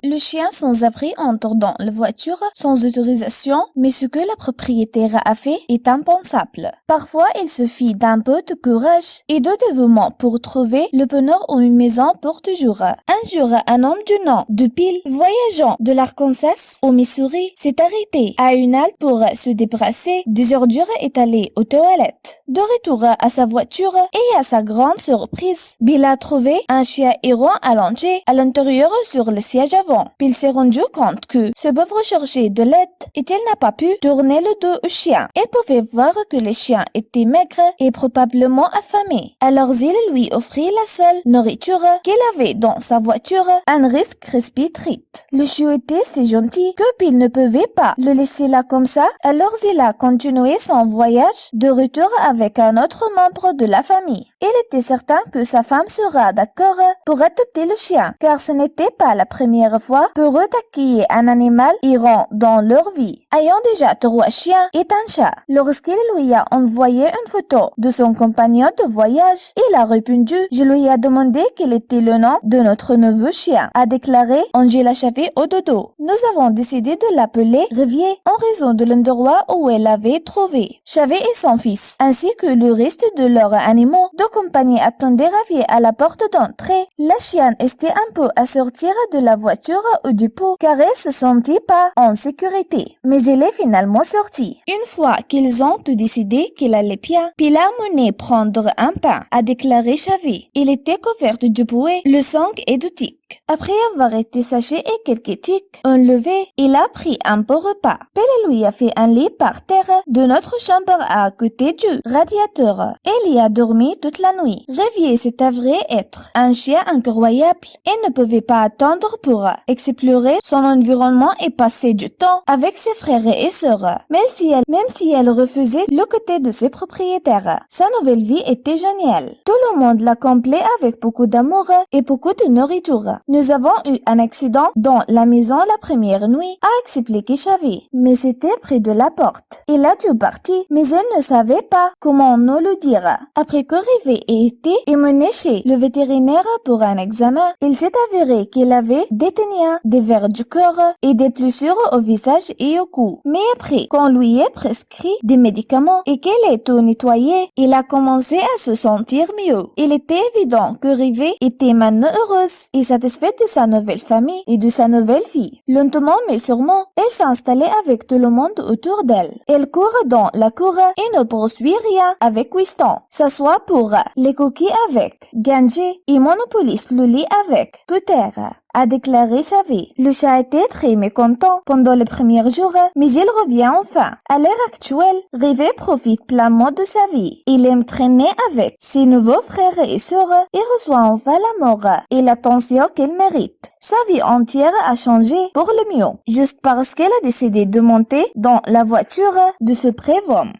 Le chien sans abri entre dans la voiture sans autorisation, mais ce que la propriétaire a fait est impensable. Parfois, il suffit d'un peu de courage et de dévouement pour trouver le bonheur ou une maison pour toujours. Un jour, un homme du nom de Bill, voyageant de l'Arkansas au Missouri, s'est arrêté à une halte pour se débarrasser des ordures étalées aux toilettes. De retour à sa voiture et à sa grande surprise, Bill a trouvé un chien errant allongé à l'intérieur sur le siège avant. Bill s'est rendu compte que ce pauvre cherchait de l'aide et il n'a pas pu tourner le dos au chien. Il pouvait voir que le chien était maigre et probablement affamé. Alors il lui offrit la seule nourriture qu'il avait dans sa voiture, un Rice Krispies Treat. Le chiot était si gentil que Bill ne pouvait pas le laisser là comme ça, alors il a continué son voyage de retour avec un autre membre de la famille. Il était certain que sa femme sera d'accord pour adopter le chien, car ce n'était pas la première fois pour eux d'accueillir un animal errant dans leur vie. Ayant déjà 3 chiens et un chat, lorsqu'il lui a envoyé une photo de son compagnon de voyage, il a répondu « Je lui ai demandé quel était le nom de notre nouveau chien », a déclaré Angela Chavez au dodo. Nous avons décidé de l'appeler Rivier en raison de l'endroit où elle l'avait trouvé. Chavez et son fils, ainsi que le reste de leurs animaux de compagnie attendaient Ravier à la porte d'entrée. La chienne était un peu à sortir de la voiture ou du pot car elle se sentait pas en sécurité. Mais elle est finalement sortie. Une fois qu'ils ont tout décidé qu'il allait bien, puis l'a mené prendre un pain, a déclaré Chavez. Il était couvert de bouée, le sang et de tiques. Après avoir été séché et quelques tiques enlevés, il a pris un beau repas. Pelle lui a fait un lit par terre de notre chambre à côté du radiateur. Elle y a dormi toute la nuit. Rivier s'est avéré être un chien incroyable et ne pouvait pas attendre pour explorer son environnement et passer du temps avec ses frères et sœurs. Même si elle refusait le côté de ses propriétaires, sa nouvelle vie était géniale. Tout le monde l'a comblée avec beaucoup d'amour et beaucoup de nourriture. Nous avons eu un accident dans la maison la première nuit, a expliqué Chavez. Mais c'était près de la porte. Il a dû partir, mais elle ne savait pas comment nous le dire. Après que Rivier ait été emmené chez le vétérinaire pour un examen, il s'est avéré qu'il avait des ténias, des vers du corps et des blessures au visage et au cou. Mais après qu'on lui ait prescrit des médicaments et qu'elle ait tout nettoyé, il a commencé à se sentir mieux. Il était évident que Rivier était maintenant heureuse et satisfaite de sa nouvelle famille et de sa nouvelle vie. Lentement mais sûrement, elle s'est installée avec tout le monde autour d'elle. Elle court dans la cour et ne poursuit rien avec Winston. S'assoit pour les coquilles avec Ganji et monopolise le lit avec Peter, a déclaré Chavez. Le chat était très mécontent pendant les premiers jours, mais il revient enfin. À l'heure actuelle, Rivier profite pleinement de sa vie. Il aime traîner avec ses nouveaux frères et sœurs et reçoit enfin l'amour et l'attention qu'il mérite. Sa vie entière a changé pour le mieux, juste parce qu'elle a décidé de monter dans la voiture de ce brave homme.